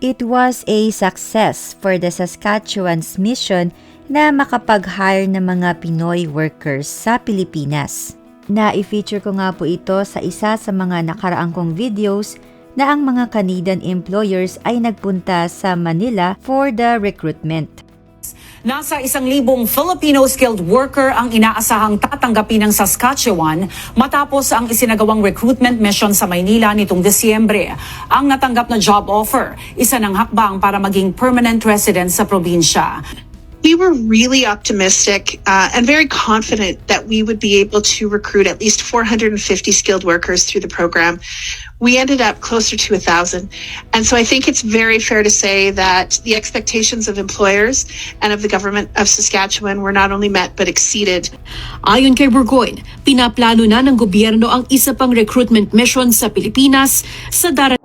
It was a success for the Saskatchewan's mission na makapag-hire ng mga Pinoy workers sa Pilipinas. Na-i-feature ko nga po ito sa isa sa mga nakaraang kong videos na ang mga Canadian employers ay nagpunta sa Manila for the recruitment. Nasa 1,000 Filipino skilled worker ang inaasahang tatanggapin ng Saskatchewan matapos ang isinagawang recruitment mission sa Maynila nitong Disyembre. Ang natanggap na job offer, isa ng hakbang para maging permanent resident sa probinsya. We were really optimistic and very confident that we would be able to recruit at least 450 skilled workers through the program. We ended up closer to 1,000. And so I think it's very fair to say that the expectations of employers and of the government of Saskatchewan were not only met but exceeded. Ayon kay Burgoyne, pinaplano na ng gobyerno ang isa pang recruitment mission sa Pilipinas sa darating.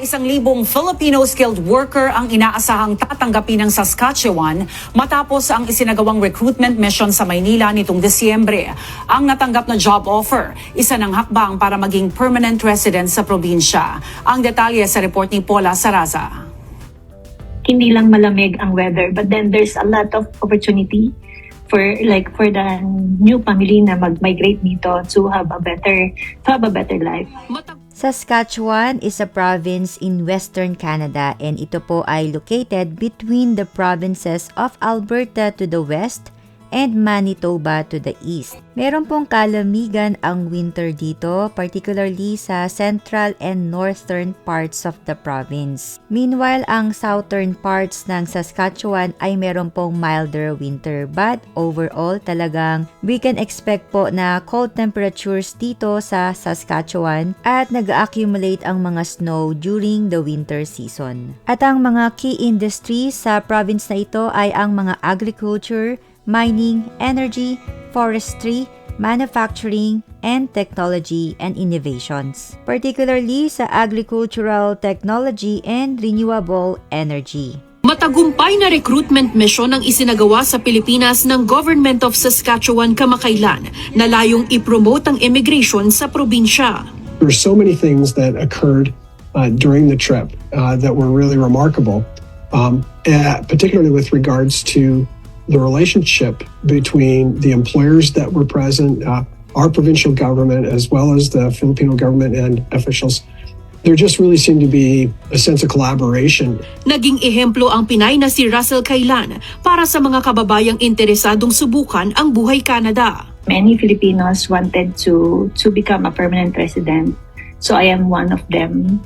1,000 Filipino skilled worker ang inaasahang tatanggapin ng Saskatchewan matapos ang isinagawang recruitment mission sa Maynila nitong Disyembre. Ang natanggap na job offer, isa ng hakbang para maging permanent resident sa probinsya. Ang detalye sa report ni Paula Saraza. Hindi lang malamig ang weather, but then there's a lot of opportunity for the new family na mag-migrate dito to have a better life. Saskatchewan is a province in Western Canada and ito po ay located between the provinces of Alberta to the west and Manitoba to the east. Meron pong kalamigan ang winter dito, particularly sa central and northern parts of the province. Meanwhile, ang southern parts ng Saskatchewan ay meron pong milder winter, but overall talagang we can expect po na cold temperatures dito sa Saskatchewan at nag-accumulate ang mga snow during the winter season. At ang mga key industries sa province na ito ay ang mga agriculture, mining, energy, forestry, manufacturing, and technology and innovations, particularly sa agricultural technology and renewable energy. Matagumpay na recruitment mission ang isinagawa sa Pilipinas ng Government of Saskatchewan kamakailan na layong i-promote ang immigration sa probinsya. There were so many things that occurred during the trip that were really remarkable, particularly with regards to the relationship between the employers that were present, our provincial government, as well as the Filipino government and officials. There just really seemed to be a sense of collaboration. Naging ehemplo ang Pinay na si Russell Kailan para sa mga kababayang interesadong subukan ang buhay Canada. Many Filipinos wanted to become a permanent resident, so I am one of them.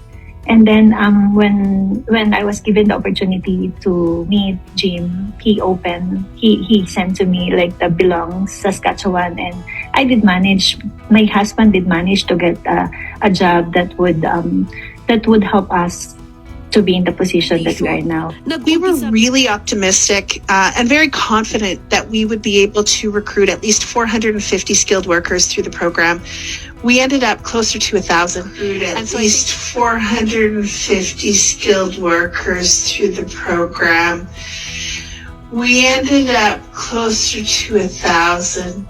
And then when I was given the opportunity to meet Jim, he sent to me like the Belong Saskatchewan, and my husband did manage to get a job that would help us to be in the position that we are now. We were really optimistic and very confident that we would be able to recruit at least 450 skilled workers through the program. We ended up closer to 1,000. And so at least 450 skilled workers through the program. We ended up closer to 1,000.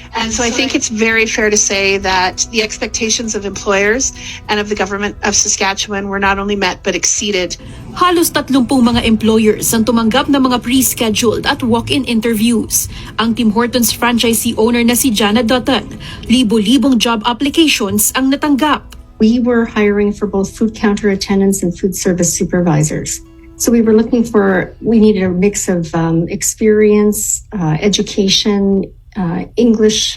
And so I think it's very fair to say that the expectations of employers and of the government of Saskatchewan were not only met but exceeded. Halos 30 mga employers ang tumanggap ng mga pre-scheduled at walk-in interviews. Ang Tim Hortons franchisee owner na si Jana Dutton, libo-libong job applications ang natanggap. We were hiring for both food counter attendants and food service supervisors. So we needed a mix of experience, education, English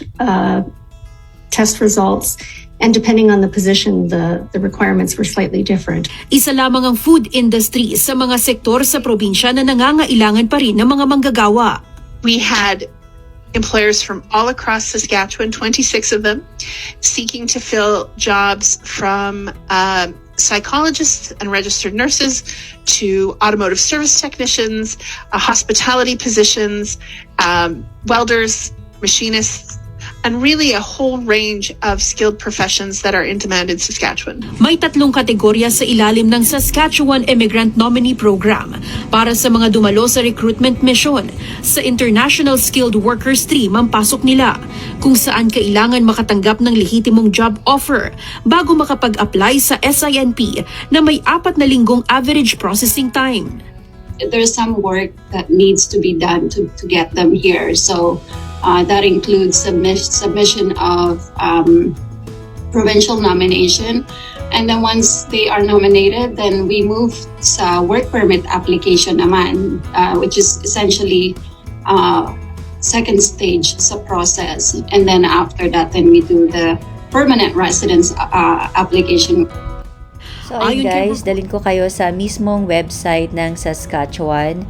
test results, and depending on the position, the requirements were slightly different. Isa lamang ang food industry sa mga sektor sa probinsya na nangangailangan pa rin ng mga manggagawa. We had employers from all across Saskatchewan, 26 of them, seeking to fill jobs from psychologists and registered nurses to automotive service technicians, hospitality positions, welders, machinists, and really a whole range of skilled professions that are in demand in Saskatchewan. May 3 kategorya sa ilalim ng Saskatchewan Immigrant Nominee Program para sa mga dumalo sa recruitment mission. Sa International Skilled Worker Stream ang pasok nila, kung saan kailangan makatanggap ng lehitimong job offer bago makapag-apply sa SINP na may 4 na linggong average processing time. There's some work that needs to be done to get them here. So that includes submission of provincial nomination. And then once they are nominated, then we move sa work permit application naman, which is essentially second stage sa process. And then after that, then we do the permanent residence application. So ayun guys, dalhin ko kayo sa mismong website ng Saskatchewan.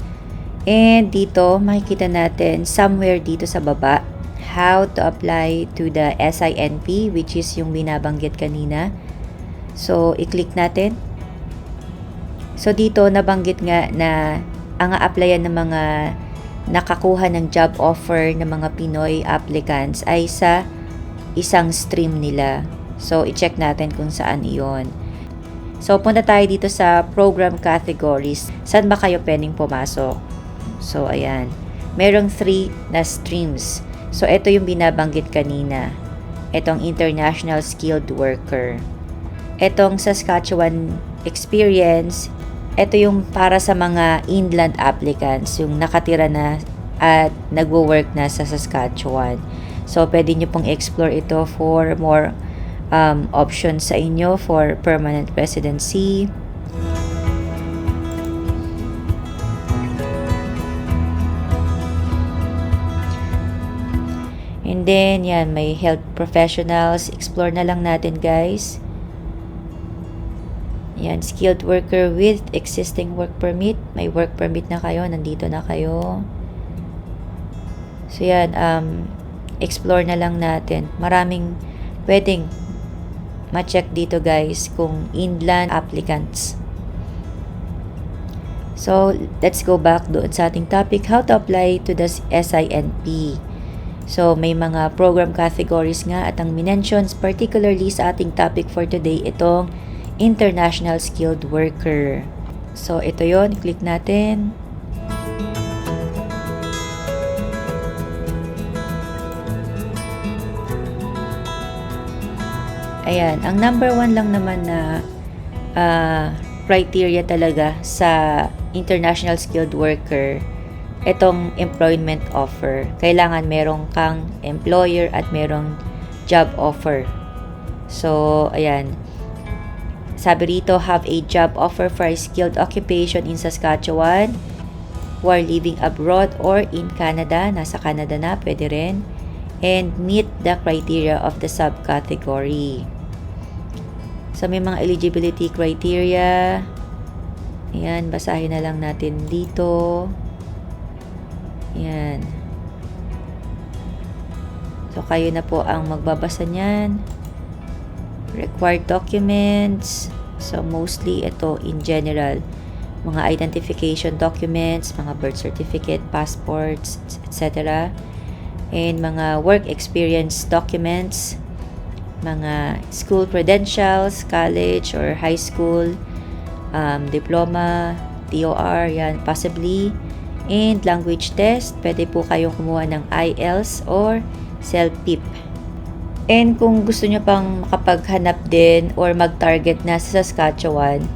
And dito, makikita natin somewhere dito sa baba, how to apply to the SINP, which is yung binabanggit kanina. So, i-click natin. So, dito nabanggit nga na ang a-applyan ng mga nakakuha ng job offer ng mga Pinoy applicants ay sa isang stream nila. So, i-check natin kung saan iyon. So, punta tayo dito sa program categories. Saan ba kayo pwedeng pumasok? So, ayan. Merong 3 na streams. So, ito yung binabanggit kanina. Itong International Skilled Worker. Itong Saskatchewan Experience. Ito yung para sa mga inland applicants. Yung nakatira na at nagwo-work na sa Saskatchewan. So, pwede nyo pong explore ito for more options sa inyo for permanent residency. And then, yan, may health professionals. Explore na lang natin, guys. Yan, skilled worker with existing work permit. May work permit na kayo. Nandito na kayo. So, yan, explore na lang natin. Maraming pwedeng ma-check dito, guys, kung inland applicants. So, let's go back doon sa ating topic, how to apply to the SINP. So, may mga program categories nga at ang minentions particularly sa ating topic for today, itong International Skilled Worker. So, ito yon, click natin. Ayan, ang number 1 lang naman na criteria talaga sa International Skilled Worker, itong employment offer. Kailangan merong kang employer at merong job offer. So, ayan. Sabi rito, have a job offer for a skilled occupation in Saskatchewan who are living abroad or in Canada. Nasa Canada na, pwede rin. And meet the criteria of the subcategory. So, may mga eligibility criteria. Ayan, basahin na lang natin dito. Yan. So, kayo na po ang magbabasa niyan. Required documents. So, mostly ito in general. Mga identification documents, mga birth certificate, passports, etc. And mga work experience documents, mga school credentials, college or high school, diploma, TOR, yan, possibly. And language test, pwede po kayong kumuha ng IELTS or CELPIP. And kung gusto nyo pang makapaghanap din or mag-target na sa Saskatchewan,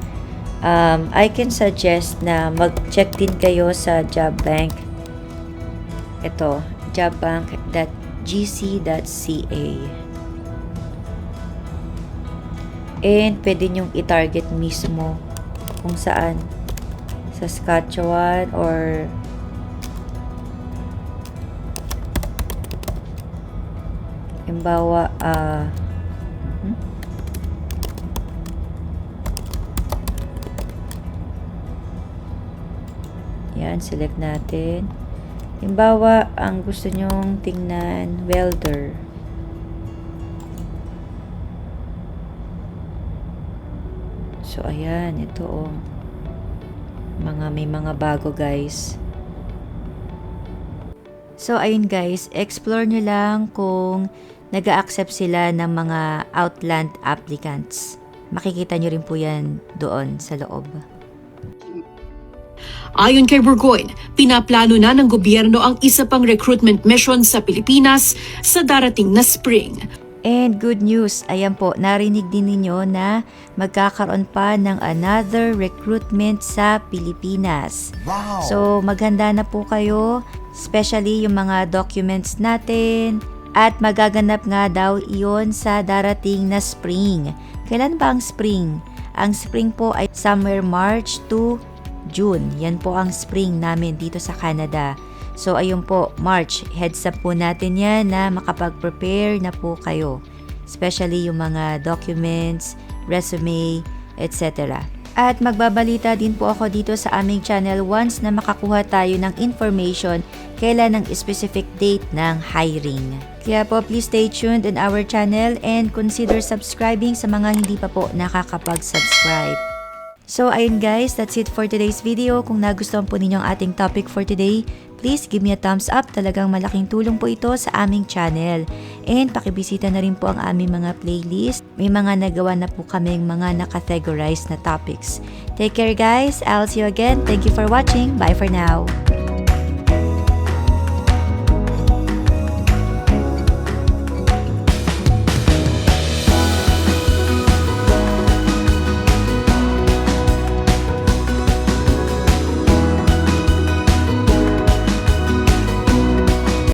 I can suggest na mag-check din kayo sa job bank. Ito, jobbank.gc.ca. And pwede nyong i-target mismo kung saan Saskatchewan or imbawa yan, select natin. Imbawa ang gusto nyong tingnan, welder. So ayan, ito oh. May mga bago, guys. So ayun guys, explore nyo lang kung nag-a-accept sila ng mga Outland applicants. Makikita nyo rin po yan doon sa loob. Ayon kay Burgoyne, pinaplano na ng gobyerno ang isa pang recruitment mission sa Pilipinas sa darating na spring. And good news, ayan po, narinig din ninyo na magkakaroon pa ng another recruitment sa Pilipinas. Wow! So maghanda na po kayo, especially yung mga documents natin, at magaganap nga daw iyon sa darating na spring. Kailan ba ang spring? Ang spring po ay somewhere March to June. Yan po ang spring namin dito sa Canada. So ayun po, March, heads up po natin yan na makapag-prepare na po kayo. Especially yung mga documents, resume, etc. At magbabalita din po ako dito sa aming channel once na makakuha tayo ng information kailan ang specific date ng hiring. Kaya po please stay tuned in our channel and consider subscribing sa mga hindi pa po nakakapag-subscribe. So ayun guys, that's it for today's video. Kung nagustuhan po ninyo ang ating topic for today, please give me a thumbs up. Talagang malaking tulong po ito sa aming channel. And pakibisita na rin po ang aming mga playlist. May mga nagawa na po kaming mga nakategorize na topics. Take care guys. I'll see you again. Thank you for watching. Bye for now.